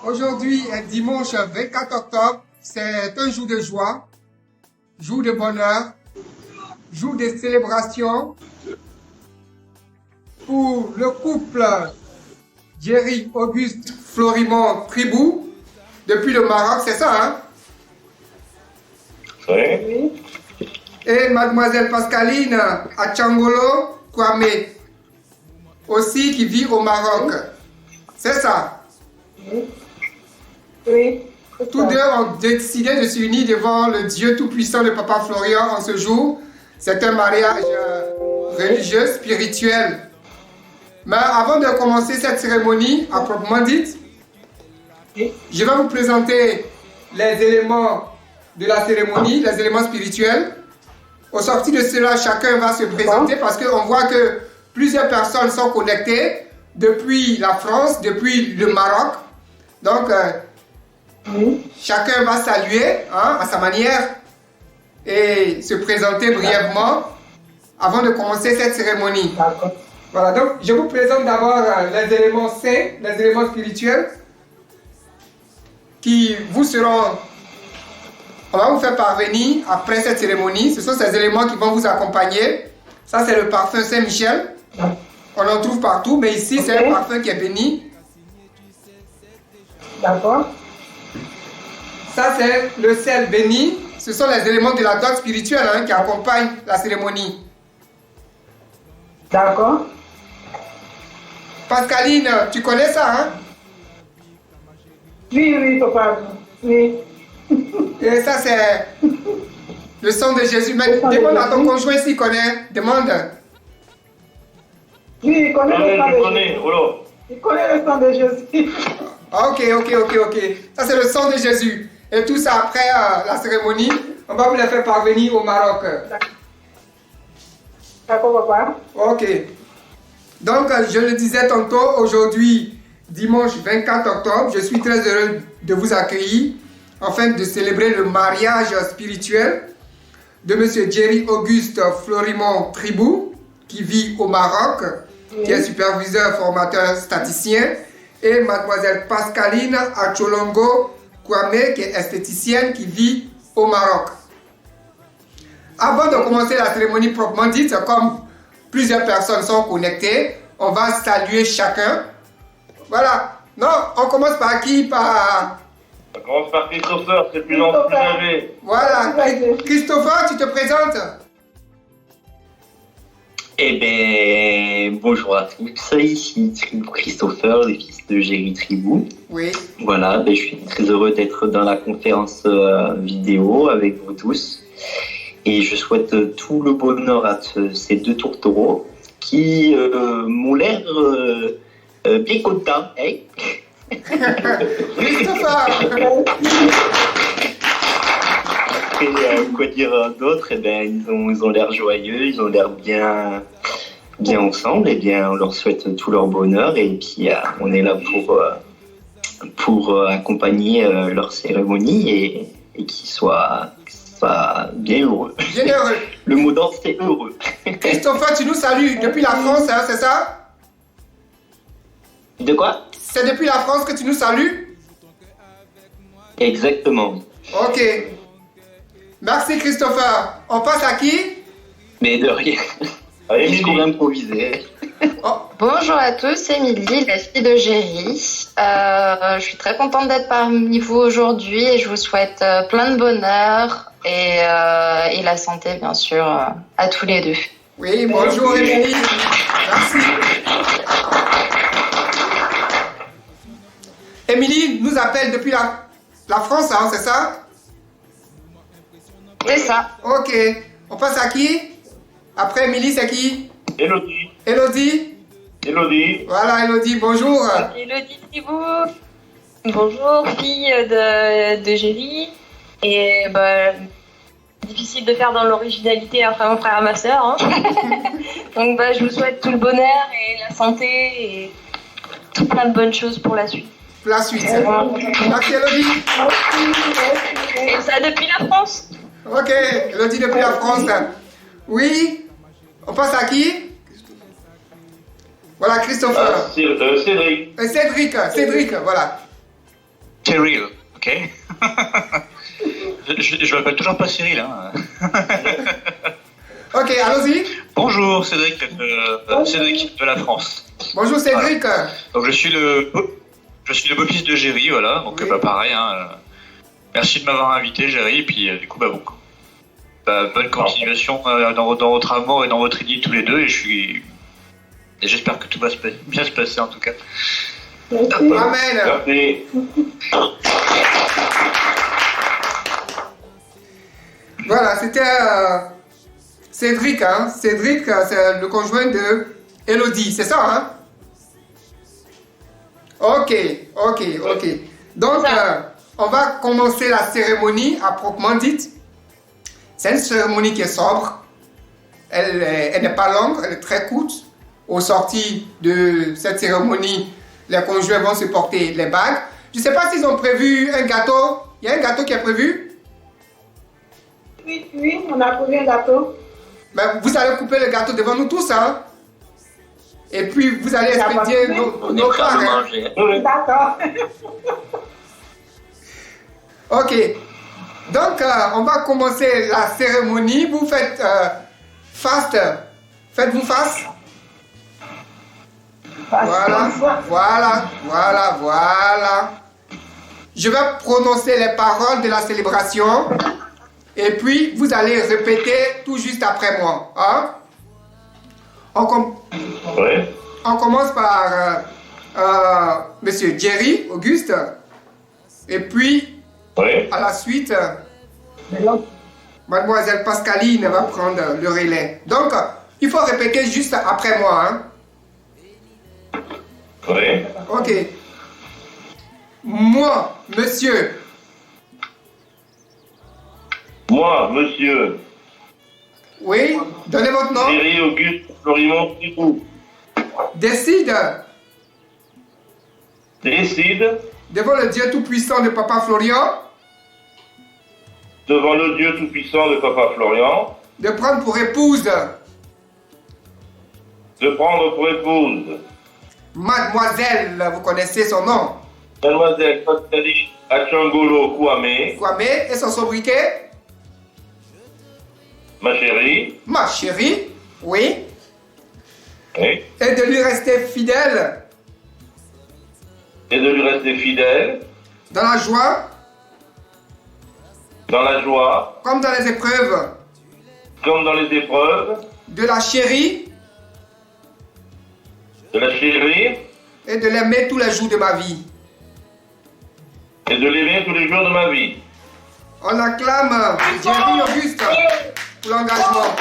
Aujourd'hui est dimanche 24 octobre. C'est un jour de joie, jour de bonheur, jour de célébration pour le couple Jerry Auguste Florimond Tribou depuis le Maroc, c'est ça, hein? Oui. Et mademoiselle Pascaline Achangolo Kwame, aussi qui vit au Maroc. C'est ça? Oui. Tous deux ont décidé de s'unir devant le Dieu Tout-Puissant de Papa Florian en ce jour. C'est un mariage religieux, spirituel. Mais avant de commencer cette cérémonie, à proprement dite, je vais vous présenter les éléments de la cérémonie, les éléments spirituels. Au sorti de cela, chacun va se présenter parce qu'on voit que plusieurs personnes sont connectées depuis la France, depuis le Maroc. Donc, chacun va saluer à sa manière et se présenter brièvement avant de commencer cette cérémonie. Voilà, donc je vous présente d'abord les éléments saints, les éléments spirituels qui vous seront... On va vous faire parvenir après cette cérémonie. Ce sont ces éléments qui vont vous accompagner. Ça, c'est le parfum Saint-Michel. On en trouve partout, mais ici, c'est un parfum qui est béni. D'accord. Ça, c'est le sel béni. Ce sont les éléments de la dot spirituelle qui accompagnent la cérémonie. D'accord. Pascaline, tu connais ça, hein? Oui, papa. Oui. Et ça, c'est le sang de Jésus. Mais demande à ton conjoint s'il connaît. Demande. Oui, il connaît le sang de Jésus. Oh Il connaît le sang de Jésus. Ok. Ça, c'est le sang de Jésus. Et tout ça, après la cérémonie, on va vous les faire parvenir au Maroc. D'accord, papa. Ok. Donc, je le disais tantôt, aujourd'hui, dimanche 24 octobre, je suis très heureux de vous accueillir afin de célébrer le mariage spirituel de M. Jerry Auguste Florimond Tribou, qui vit au Maroc, qui est superviseur, formateur, statisticien, et mademoiselle Pascaline Acholongo Kwame, qui est esthéticienne, qui vit au Maroc. Avant de commencer la cérémonie proprement dite, comme plusieurs personnes sont connectées, on va saluer chacun. Voilà. Non, on commence par qui? On commence par Christopher, c'est plus gentil, plus âgé. Voilà. Christopher, tu te présentes? Eh bien, bonjour à tous, ici Christopher, le fils de Jerry Tribou. Oui. Voilà, je suis très heureux d'être dans la conférence vidéo avec vous tous. Et je souhaite tout le bonheur à ces deux tourtereaux qui m'ont l'air bien contents. Hein? Christopher. Après, quoi dire d'autre? Eh bien, ils ont l'air joyeux, ils ont l'air bien ensemble. Eh bien, on leur souhaite tout leur bonheur et puis on est là pour accompagner leur cérémonie et qu'ils soient bien heureux. Bien heureux. Le mot d'ordre, c'est heureux. Christopher, tu nous salues depuis la France, hein, c'est ça? De quoi? C'est depuis la France que tu nous salues? Exactement. Ok. Merci Christopher. On passe à qui? Mais de rien. Allez, Discours Émilie. improvisé. Bonjour à tous, c'est Émilie, la fille de Jerry. Je suis très contente d'être parmi vous aujourd'hui et je vous souhaite plein de bonheur et la santé, bien sûr, à tous les deux. Oui, bonjour Émilie. Merci. Émilie nous appelle depuis la France, hein, c'est ça? C'est ça. Ok. On passe à qui? Après Émilie, c'est qui? Elodie. Elodie? Voilà, Elodie, bonjour. Elodie Tribou. Bonjour, fille de Jerry. Et difficile de faire dans l'originalité après mon frère et ma soeur. Hein. Donc je vous souhaite tout le bonheur et la santé et tout plein de bonnes choses pour la suite. La suite. Merci Elodie. Et ça depuis la France. Ok, Elodie depuis la France. Oui. On passe à qui? Voilà, Christopher. Cédric. Cédric, voilà. Cyril, ok. Je m'appelle toujours pas Cyril. Hein. Ok, allons-y. Bonjour, Cédric de la France. Bonjour Cédric. Voilà. Donc je suis le beau-fils de Géry, voilà. Donc Oui. bah, pareil. Hein, merci de m'avoir invité, Géry. Et puis du coup, bah bon. Bah, bonne continuation dans votre amour et dans votre idylle tous les deux. Et j'espère que tout va bien se passer en tout cas. Merci. Amen. Merci. Voilà, c'était Cédric. Hein. Cédric, c'est le conjoint de Elodie, c'est ça, hein? Ok. Donc, on va commencer la cérémonie à proprement dite. C'est une cérémonie qui est sobre. Elle n'est pas longue, elle est très courte. Au sorti de cette cérémonie, les conjoints vont se porter les bagues. Je ne sais pas s'ils ont prévu un gâteau. Il y a un gâteau qui est prévu? Oui, on a trouvé un gâteau. Ben, vous allez couper le gâteau devant nous tous, hein? Et puis, vous allez expédier nos prêts à parts. le Hein? manger. D'accord. Ok. Donc, on va commencer la cérémonie. Vous faites fast. Faites-vous face. Voilà. Je vais prononcer les paroles de la célébration. Et puis, vous allez répéter tout juste après moi. Hein? Oui. On commence par Monsieur Jerry, Auguste. Et puis, Oui. à la suite, Mademoiselle Pascaline va prendre le relais. Donc, il faut répéter juste après moi. Hein? Oui. Ok. Moi, monsieur, Moi, monsieur oui, donnez votre nom, Géry Auguste Florimond Tribou, décide décide, devant le Dieu Tout-Puissant de Papa Florian, devant le Dieu Tout-Puissant de Papa Florian, de prendre pour épouse de prendre pour épouse Mademoiselle, vous connaissez son nom, Mademoiselle Pascaline Achangolo Kouame, Kwame, et son sobriquet, ma chérie, ma chérie, oui, oui, et de lui rester fidèle et de lui rester fidèle dans la joie dans la joie comme dans les épreuves, comme dans les épreuves, de la chérie de la chérie et de l'aimer tous les jours de ma vie. et de l'aimer tous les jours de ma vie. On acclame Jerry Auguste pour l'engagement.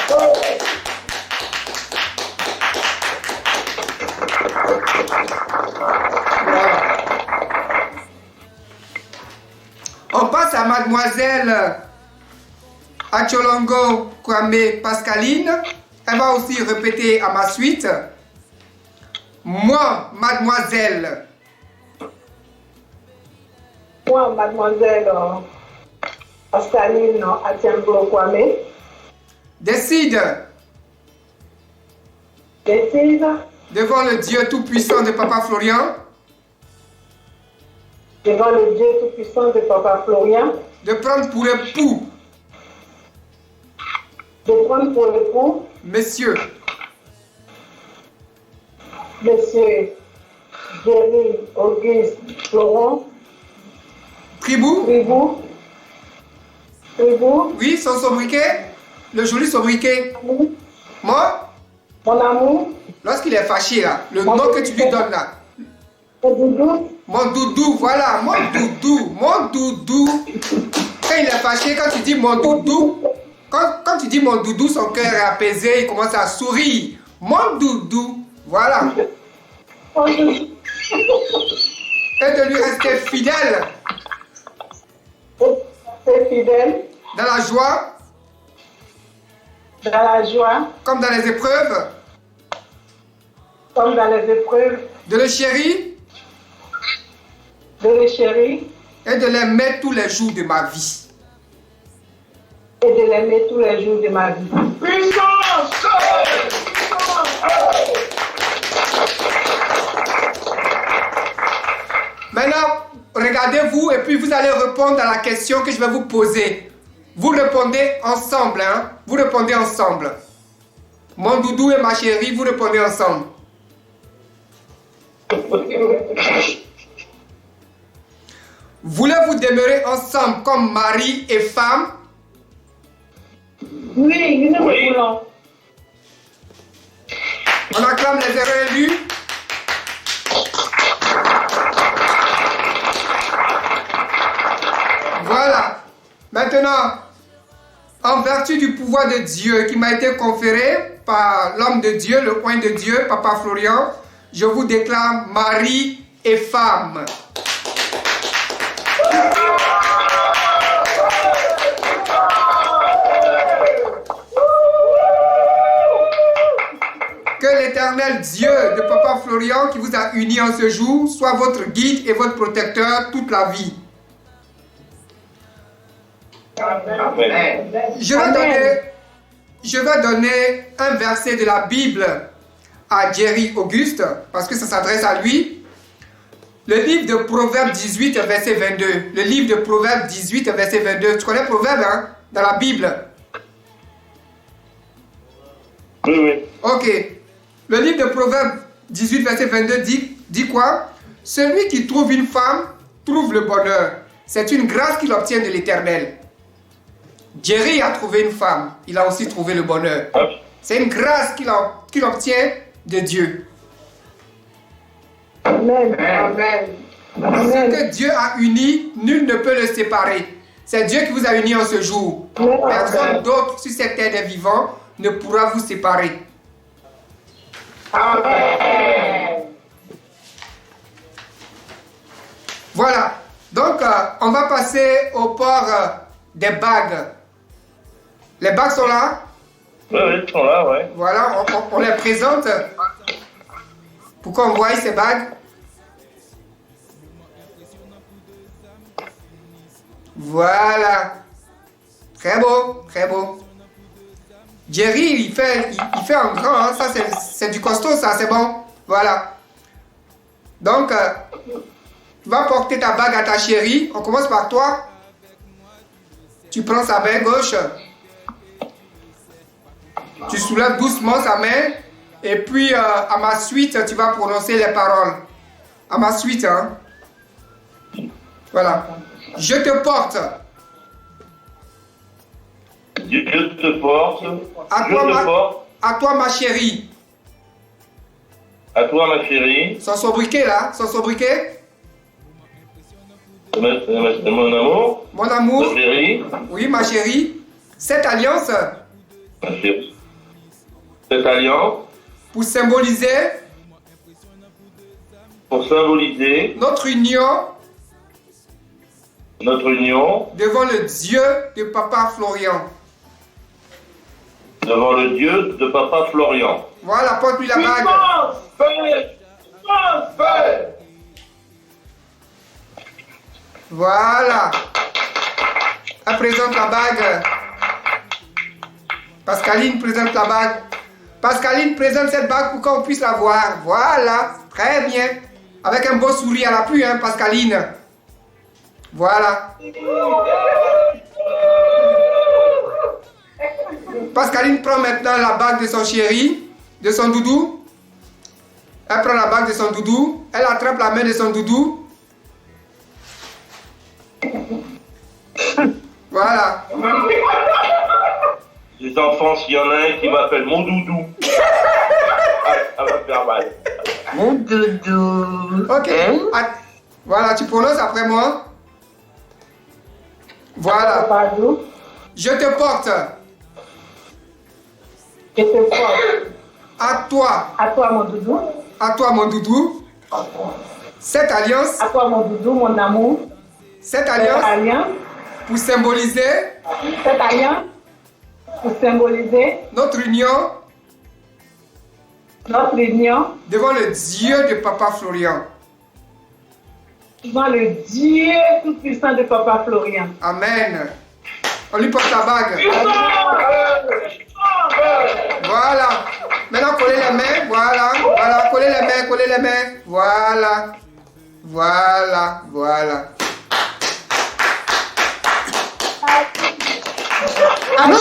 Voilà. On passe à Mademoiselle Acholongo Kwame Pascaline. Elle va aussi répéter à ma suite. Moi, Mademoiselle, Moi, mademoiselle Pascaline Atianglo Kwame, décide décide devant le Dieu Tout-Puissant de Papa Florian devant le Dieu Tout-Puissant de Papa Florian de prendre pour époux de prendre pour époux Monsieur Monsieur Géry Auguste Florent Tribou, Tribou, oui, son sobriquet, le joli sobriquet. Moi, mon amour, lorsqu'il est fâché là, le nom que tu lui donnes là, mon doudou, mon doudou, voilà, mon doudou. Quand il est fâché, quand tu dis mon doudou, quand tu dis mon doudou, son cœur est apaisé, il commence à sourire. Mon doudou, voilà. mon doudou, Et de lui rester fidèle c'est fidèle dans la joie dans la joie comme dans les épreuves, comme dans les épreuves, de le chérir de le chérir et de l'aimer tous les jours de ma vie. et de l'aimer tous les jours de ma vie. Maintenant, regardez-vous et puis vous allez répondre à la question que je vais vous poser. Vous répondez ensemble, hein? Vous répondez ensemble. Mon doudou et ma chérie, vous répondez ensemble. Voulez-vous demeurer ensemble comme mari et femme? Oui, nous Oui. voulons. On acclame les heureux élus. Voilà. Maintenant, en vertu du pouvoir de Dieu qui m'a été conféré par l'homme de Dieu, le oint de Dieu, Papa Florian, je vous déclare mari et femme. Que l'éternel Dieu de Papa Florian qui vous a unis en ce jour soit votre guide et votre protecteur toute la vie. Amen. Je vais donner un verset de la Bible à Jerry Auguste parce que ça s'adresse à lui. Le livre de Proverbes 18, verset 22. Le livre de Proverbes 18, verset 22. Tu connais Proverbes, hein, dans la Bible? Oui, oui. Ok. Le livre de Proverbes 18, verset 22 dit quoi? Celui qui trouve une femme trouve le bonheur. C'est une grâce qu'il obtient de l'Éternel. Jerry a trouvé une femme. Il a aussi trouvé le bonheur. Hop. C'est une grâce qu'il obtient de Dieu. Amen. Amen. Ce Amen. que Dieu a uni, nul ne peut le séparer. C'est Dieu qui vous a unis en ce jour. Personne d'autre sur cette terre des vivants ne pourra vous séparer. Amen. Voilà. Donc, on va passer au port des bagues. Les bagues sont là. Oui, oui, ils sont là, ouais. Voilà, on les présente. Pour qu'on voie ces bagues. Voilà. Très beau, très beau. Jerry, il fait en grand, hein. Ça c'est du costaud, ça, c'est bon. Voilà. Donc, tu vas porter ta bague à ta chérie. On commence par toi. Tu prends sa main gauche. Tu soulèves doucement sa main. Et puis, à ma suite, tu vas prononcer les paroles. À ma suite, hein. Voilà. Je te porte. Dieu te porte. À Je toi, te porte. à toi, ma chérie. À toi, ma chérie. Son sobriquet, là. Son sobriquet. Mon amour. Mon amour. Ma chérie. Oui, ma chérie. Cette alliance, Ma chérie. Cette alliance, pour symboliser pour symboliser notre union devant le Dieu de Papa Florian. devant le Dieu de Papa Florian. Voilà, porte-lui la bague. Voilà. Elle présente la bague. Pascaline présente la bague. Pascaline présente cette bague pour qu'on puisse la voir. Voilà. Très bien. Avec un beau sourire à l'appui, hein, Pascaline. Voilà. Pascaline prend maintenant la bague de son chéri, de son doudou. Elle prend la bague de son doudou. Elle attrape la main de son doudou. Voilà. Les enfants, s'il y en a un qui m'appelle mon doudou, ça va faire mal. Mon doudou. Ok. Voilà, tu prononces après moi. Voilà. Pardon. Je te porte Je te porte. à toi, À toi, mon doudou. mon doudou. Cette alliance, À toi, mon doudou, mon amour. cette Cette alliance alliance. pour symboliser Cette alliance. Pour symboliser notre union notre union devant le Dieu de Papa Florian. devant le Dieu tout-puissant de Papa Florian. Amen. On lui porte la bague. Voilà. Maintenant, collez les mains. Voilà. Voilà. Collez les mains. Collez les mains. Voilà. Voilà, voilà. Allô?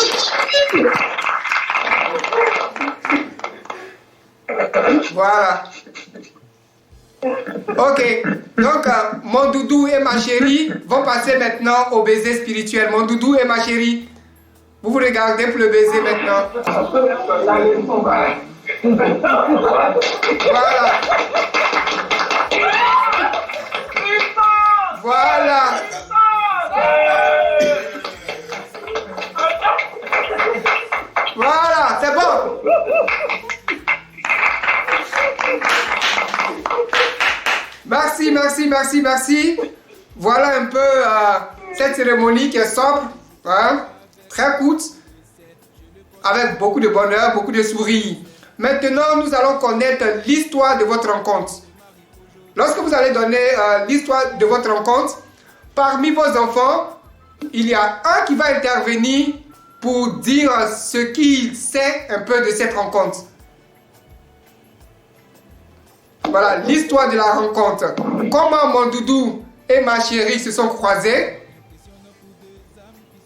Voilà. Ok. Donc, mon doudou et ma chérie vont passer maintenant au baiser spirituel. Mon doudou et ma chérie, vous vous regardez pour le baiser maintenant. Voilà. Voilà. Voilà, c'est bon. Merci, merci, merci, merci. Voilà un peu cette cérémonie qui est sobre, hein, très courte, avec beaucoup de bonheur, beaucoup de sourires. Maintenant, nous allons connaître l'histoire de votre rencontre. Lorsque vous allez donner l'histoire de votre rencontre, parmi vos enfants, il y a un qui va intervenir pour dire ce qu'il sait un peu de cette rencontre. Voilà, l'histoire de la rencontre. Comment mon doudou et ma chérie se sont croisés.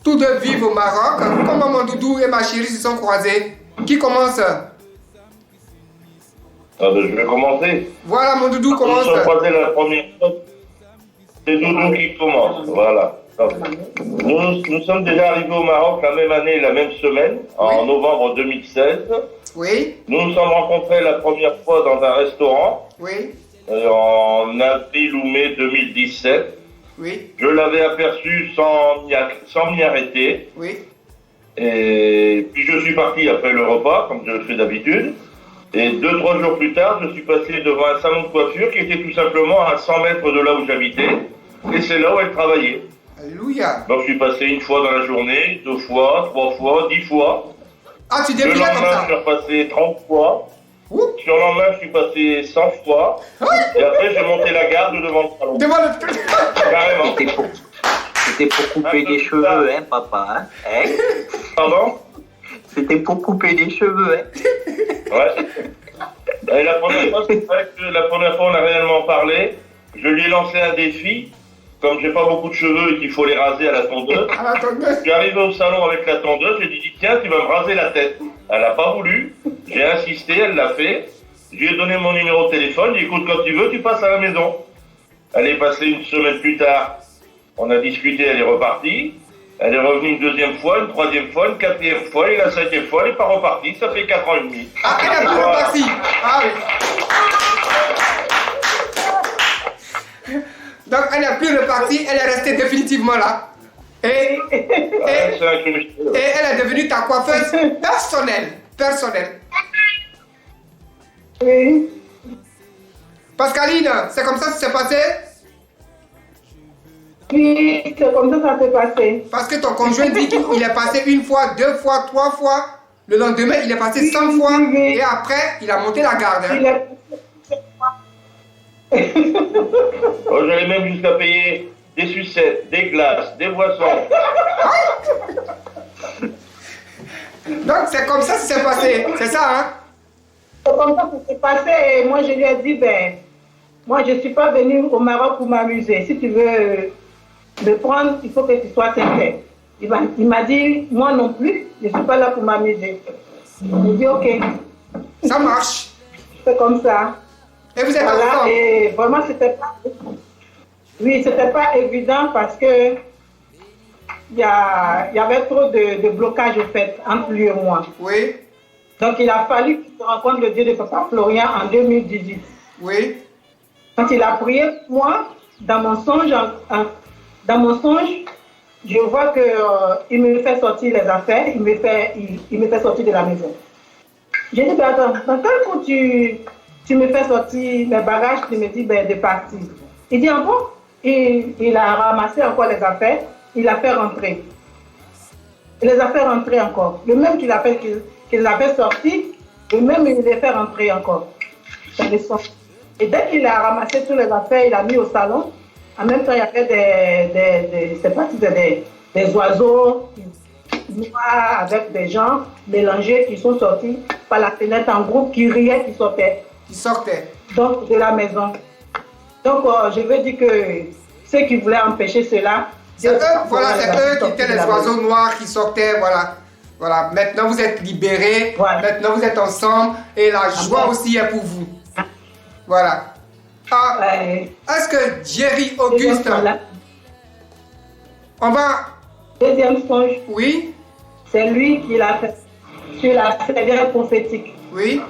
Tous deux vivent au Maroc. Comment mon doudou et ma chérie se sont croisés. Qui commence? Je vais commencer. Voilà, mon doudou Nous commence. sommes croisés la première fois. C'est Doudou qui commence. Voilà. Nous sommes déjà arrivés au Maroc la même année, la même semaine, en novembre 2016. Oui, Nous nous sommes rencontrés la première fois dans un restaurant oui, en avril ou mai 2017. oui, Je l'avais aperçu sans m'y arrêter. oui. Et puis je suis parti après le repas, comme je le fais d'habitude. Et 2-3 jours plus tard, je suis passé devant un salon de coiffure qui était tout simplement à 100 mètres de là où j'habitais. Et c'est là où elle travaillait. Alléluia. Donc je suis passé une fois dans la journée, 2 fois, 3 fois, 10 fois. Ah, tu Le défilais comme lendemain, ça. je suis repassé 30 fois. Ouh. Sur le lendemain, je suis passé 100 fois. Et après, j'ai monté la garde devant le salon. Devant le... Carrément. C'était pour couper les cheveux, hein, papa, hein? Pardon? C'était pour couper les cheveux, hein? Ouais. Et la première fois, c'est vrai que la première fois, on a réellement parlé. Je lui ai lancé un défi. Comme j'ai pas beaucoup de cheveux et qu'il faut les raser à la tondeuse. Ah, attendez. Je suis arrivé au salon avec la tondeuse, j'ai dit tiens, tu vas me raser la tête. Elle n'a pas voulu, j'ai insisté, elle l'a fait. Je lui ai donné mon numéro de téléphone, j'ai dit écoute, quand tu veux, tu passes à la maison. Elle est passée une semaine plus tard, on a discuté, elle est repartie. Elle est revenue une deuxième fois, une troisième fois, une quatrième fois, et la cinquième fois, elle n'est pas repartie, ça fait 4 ans et demi. Ah, elle est pas repartie. Ah oui. Donc, elle n'est plus repartie, elle est restée définitivement là. Et elle est devenue ta coiffeuse personnelle. Oui. Pascaline, c'est comme ça que ça s'est passé? Oui, c'est comme ça que ça s'est passé. Parce que ton conjoint dit qu'il est passé 1 fois, 2 fois, 3 fois. Le lendemain, il est passé 100 fois. Et après, il a monté la garde. Hein. J'allais même jusqu'à payer des sucettes, des glaces, des boissons. Donc, c'est comme ça que ça s'est passé. C'est ça, hein? C'est comme ça que ça s'est passé. Et moi, je lui ai dit, ben, moi, je ne suis pas venue au Maroc pour m'amuser. Si tu veux me prendre, il faut que tu sois sincère. Il m'a dit, moi non plus, je ne suis pas là pour m'amuser. J'ai dit, ok. Ça marche. C'est comme ça. Et vous êtes Voilà, ensemble? et vraiment, c'était pas... Oui, c'était pas évident parce que il y avait trop de blocages au fait entre lui et moi. Oui, Donc, il a fallu qu'il se rencontre le Dieu de Papa Florian en 2018. oui. Quand il a prié pour moi, dans mon songe, je vois que il me fait sortir les affaires, il me fait sortir de la maison. J'ai dit, ben attends, dans quel coup tu me fais sortir mes bagages, tu me dis ben, de partir. Il dit, ah bon? Il a ramassé encore les affaires, il a fait rentrer. Il les a fait rentrer encore. Le même qu'il a fait sortir, le même il les fait rentrer encore. Et dès qu'il a ramassé toutes les affaires, il a mis au salon. En même temps, il y avait des oiseaux noirs avec des gens mélangés qui sont sortis par la fenêtre en groupe, qui riaient, qui sortaient. Il sortait. Donc, de la maison. Donc, je veux dire que ceux qui voulaient empêcher cela, c'est eux, voilà, c'est eux qui étaient les oiseaux noirs qui sortaient, voilà. Voilà, maintenant vous êtes libérés, voilà. Maintenant vous êtes ensemble et la joie aussi est pour vous. Voilà. Est-ce que Jerry Auguste, on va... Deuxième songe. Oui. C'est lui qui l'a fait sur la serviette prophétique. Oui.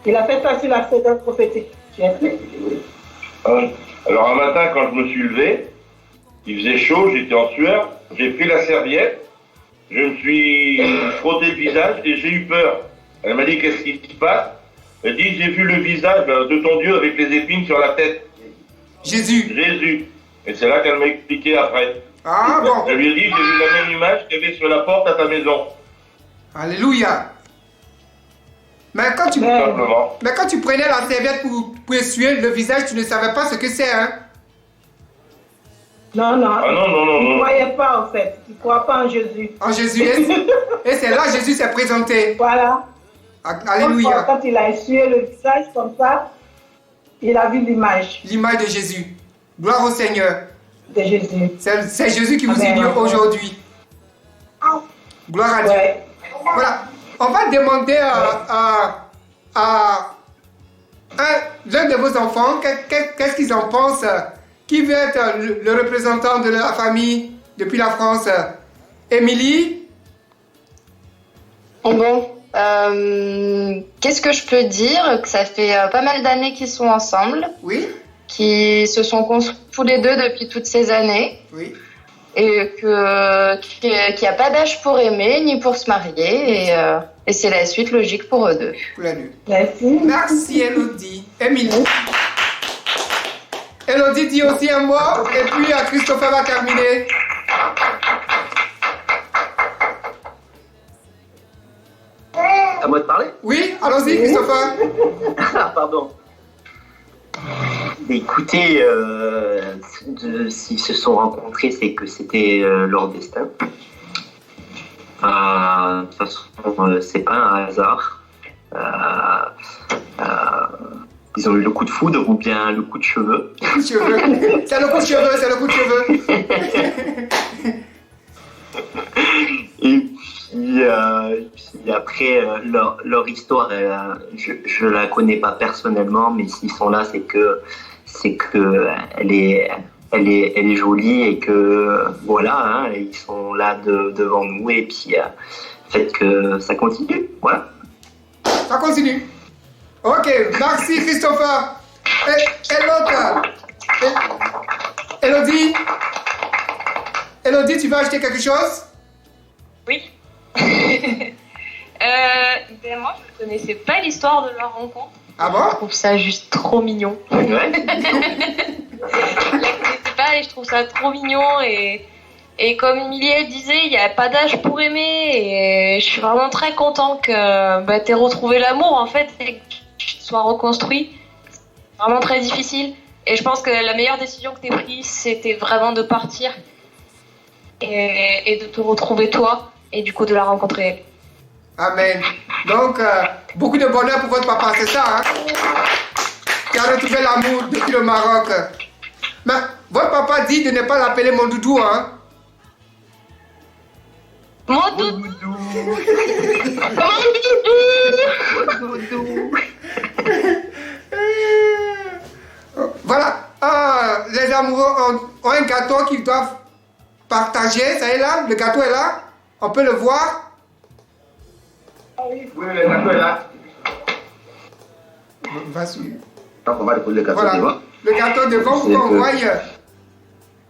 Il a fait ça sur la serviette prophétique. Alors un matin, quand je me suis levé, il faisait chaud, j'étais en sueur, j'ai pris la serviette, je me suis frotté le visage et j'ai eu peur. Elle m'a dit, qu'est-ce qui se passe? Elle dit, j'ai vu le visage de ton Dieu avec les épines sur la tête. Jésus. Jésus. Et c'est là qu'elle m'a expliqué après. Ah bon. Je lui ai dit, j'ai vu la même image qu'il y avait sur la porte à ta maison. Alléluia. Mais quand tu prenais la serviette pour essuyer le visage, tu ne savais pas ce que c'est, hein? Non, non. Ah non, non, non. Il ne croyait pas, en fait. Il ne croit pas en Jésus. En Jésus. Et c'est là que Jésus s'est présenté. Voilà. Alléluia. Quand il a essuyé le visage comme ça, il a vu l'image. L'image de Jésus. Gloire au Seigneur. De Jésus. C'est Jésus qui vous unit aujourd'hui. Gloire à Dieu. Ouais. Voilà. On va demander à l'un de vos enfants qu'est-ce qu'ils en pensent. Qui veut être le représentant de la famille depuis la France? Émilie? Bon, qu'est-ce que je peux dire? Que ça fait pas mal d'années qu'ils sont ensemble. Oui. Qui se sont construits tous les deux depuis toutes ces années. Oui. Et qu'il n'y a pas d'âge pour aimer ni pour se marier. Et c'est la suite logique pour eux deux. Merci. Merci Elodie. Émilie. Elodie dit aussi un mot et puis Christopher va terminer. À moi de parler? Oui, allons-y Christopher. Ah, pardon. Écoutez, s'ils se sont rencontrés, c'est que c'était leur destin. De toute façon, c'est pas un hasard. Ils ont eu le coup de foudre ou bien le coup de cheveux. C'est le coup de cheveux, c'est le coup de cheveux. Et puis après, leur histoire, je la connais pas personnellement, mais s'ils sont là, c'est que elle est jolie et que voilà, hein, ils sont là devant nous et puis faites que ça continue, voilà. Ça continue. Ok, merci Christopher. Et l'autre, Elodie, tu vas acheter quelque chose? Oui. Moi, je ne connaissais pas l'histoire de leur rencontre. Ah bon? Je trouve ça juste trop mignon. Ouais. Je la connaissais pas et je trouve ça trop mignon. Et comme Emilie elle disait, il n'y a pas d'âge pour aimer. Et je suis vraiment très contente que tu aies retrouvé l'amour en fait et que tu te sois reconstruit. C'est vraiment très difficile. Et je pense que la meilleure décision que tu aies prise, c'était vraiment de partir et de te retrouver toi et du coup de la rencontrer. Amen. Donc, beaucoup de bonheur pour votre papa, c'est ça, hein? Qui a retrouvé l'amour depuis le Maroc. Mais votre papa dit de ne pas l'appeler mon doudou, hein? Mon doudou. Mon doudou. Voilà. Les amoureux ont un gâteau qu'ils doivent partager. Ça est là, le gâteau est là. On peut le voir. Oui, le gâteau est là. Va suivre. On va déposer le gâteau voilà. devant. Le gâteau devant, vous envoyez.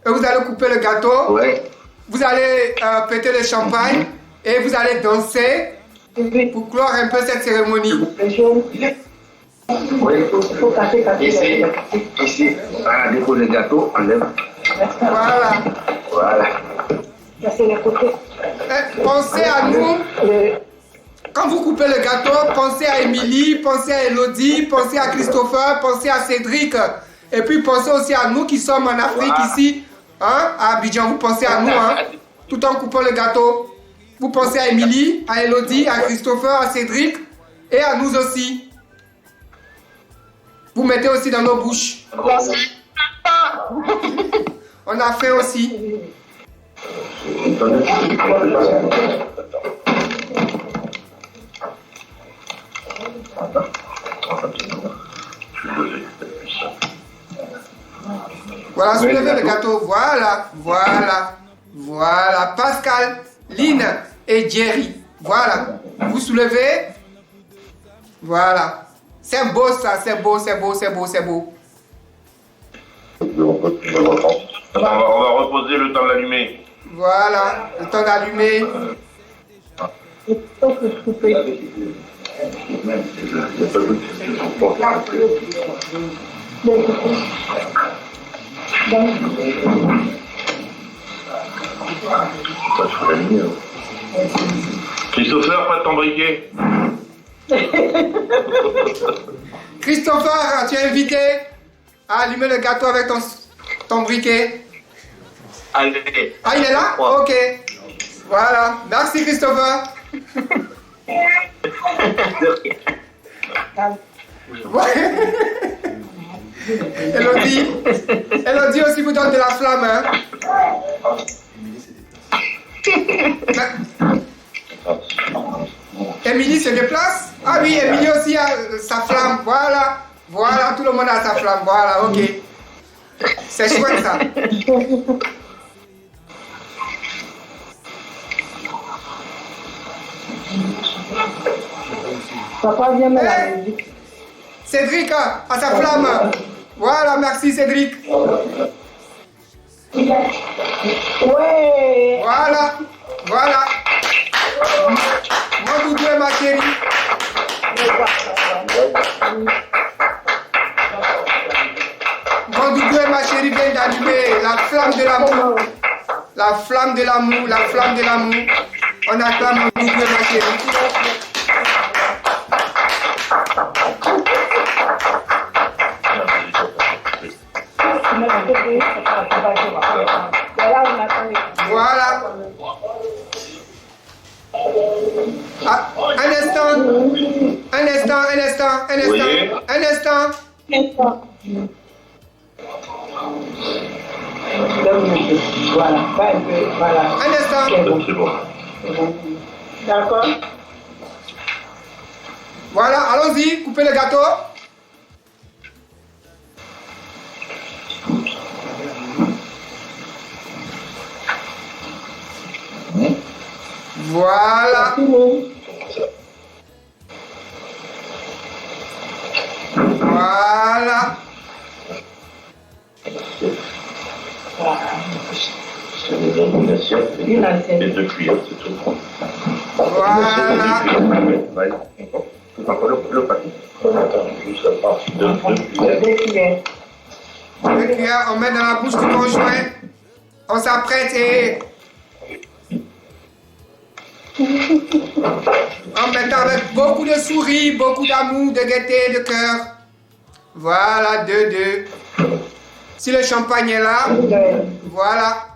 Et vous allez couper le gâteau. Ouais. Vous allez péter le champagne. Et vous allez danser pour clore un peu cette cérémonie. Oui. Ici. Voilà, dépose le gâteau, enlève. Voilà. Voilà. Pensez à nous. Quand vous coupez le gâteau, pensez à Émilie, pensez à Elodie, pensez à Christopher, pensez à Cédric. Et puis pensez aussi à nous qui sommes en Afrique ici, hein, à Abidjan. Vous pensez à nous, hein, tout en coupant le gâteau. Vous pensez à Émilie, à Elodie, à Christopher, à Cédric et à nous aussi. Vous mettez aussi dans nos bouches. On a faim aussi. Voilà, soulevez le gâteau. Voilà, voilà, voilà. Pascal, Lynn et Jerry. Voilà. Vous soulevez. Voilà. C'est beau ça, c'est beau, c'est beau, c'est beau, c'est beau. On va reposer le temps de l'allumer. Voilà, le temps d'allumer. Christopher, pas de ton briquet. Christopher, tu es invité à allumer le gâteau avec ton briquet. Allez. Ah, il est là? Ok. Voilà. Merci, Christopher. Elodie aussi vous donne de la flamme. Hein? Émilie se déplace? Ah oui, Émilie aussi a sa flamme. Voilà. Voilà, tout le monde a sa flamme. Voilà, ok. C'est chouette ça. Papa vient mettre la musique. Cédric a sa flamme. Voilà, merci Cédric. Ouais. Voilà, voilà. Mon doudou et ma chérie. Mon doudou et ma chérie viennent d'allumer la flamme de l'amour. La flamme de l'amour, la flamme de l'amour. On acclame mon doudou et ma chérie. Voilà. Ah, un instant. Un instant, un instant, un instant. Oui. Un instant. Voilà, voilà. Un instant. C'est bon. D'accord. Voilà, allons-y, coupez le gâteau. Voilà. Voilà. Une assiette et deux cuillères, c'est tout. Voilà. Le paquet. Juste la partie de deux cuillères. Deux cuillères. Deux cuillères, on met dans la bouche du conjoint. On s'apprête et... en mettant avec beaucoup de souris, beaucoup d'amour, de gaieté, de cœur. Voilà, deux. Si le champagne est là, voilà.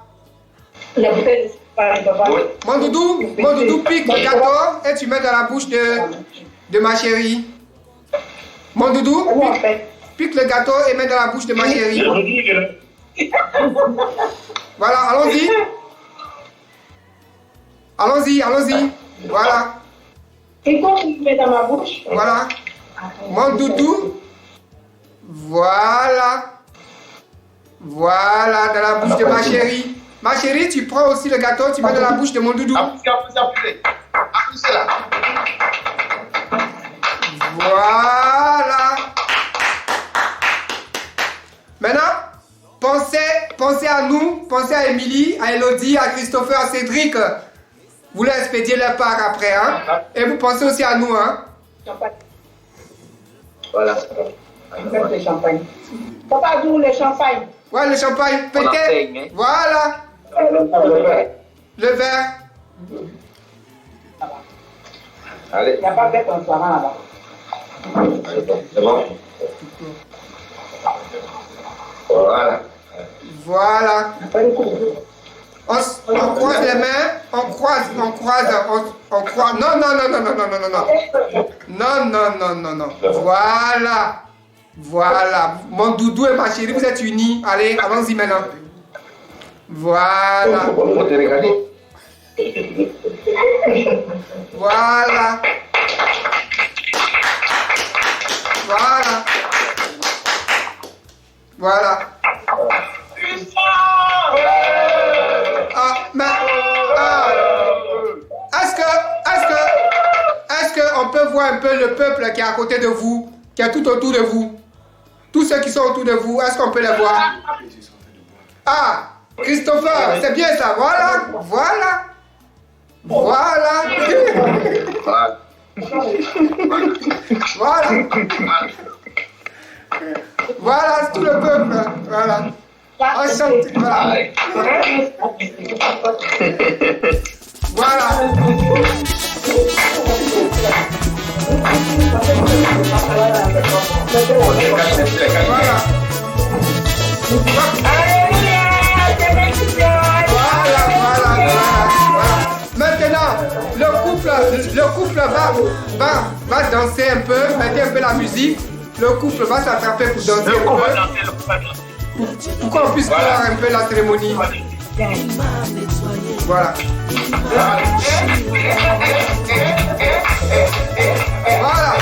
La bouteille de champagne, papa. Mon doudou pique le gâteau et tu mets dans la bouche de ma chérie. Mon doudou pique le gâteau et met dans la bouche de ma chérie. Voilà, allons-y. Allons-y, allons-y. Voilà. Et quand tu mets dans ma bouche? Voilà. Mon doudou. Voilà. Voilà, dans la bouche de ma chérie. Ma chérie, tu prends aussi le gâteau, tu mets dans la bouche de mon doudou. Appuyez là. Voilà. Maintenant, pensez à nous, pensez à Émilie, à Elodie, à Christopher, à Cédric. Vous leur expédiez leur part après, hein. Et vous pensez aussi à nous, hein. Voilà. Le champagne. Papa, d'où le champagne? Ouais, le champagne, peut-être. Voilà. Le verre. Allez. Il n'y a pas de transparent là-bas. C'est bon. Voilà. Voilà. On croise les mains, on croise. Non. Non. Voilà. Voilà. Mon doudou et ma chérie, vous êtes unis. Allez, allons-y maintenant. Voilà. Voilà. Voilà. Voilà. Est-ce qu'on peut voir un peu le peuple qui est à côté de vous, qui est tout autour de vous? Tous ceux qui sont autour de vous, est-ce qu'on peut les voir? Ah, Christopher, c'est bien ça. Voilà, voilà. Voilà. Voilà. Voilà, tout le peuple. Voilà. Enchanté. Voilà. Voilà. Maintenant, le couple va danser un peu, mettre un peu la musique. Le couple va s'attraper pour danser un peu. Pour qu'on puisse voir un peu la cérémonie. Voilà. Voilà.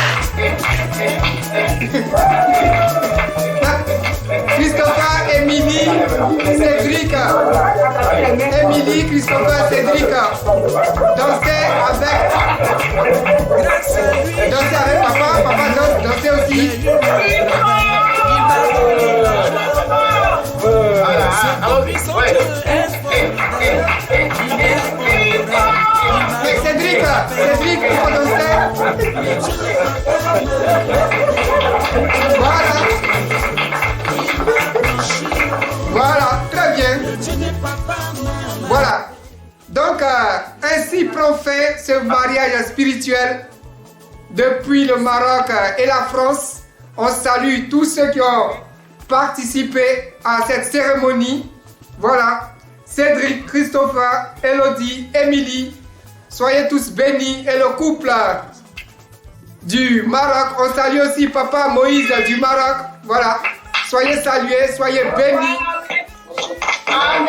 Christopher, Émilie, Cédric. Émilie, Christopher, Cédric. Dansez avec papa. Papa dansez aussi. Cédric, pour danser. Voilà. Voilà, très bien. Voilà. Donc, ainsi prend fin ce mariage spirituel depuis le Maroc et la France. On salue tous ceux qui ont participé à cette cérémonie. Voilà. Cédric, Christopher, Elodie, Émilie. Soyez tous bénis. Et le couple du Maroc. On salue aussi Papa Moïse du Maroc. Voilà. Soyez salués, soyez bénis. Amen.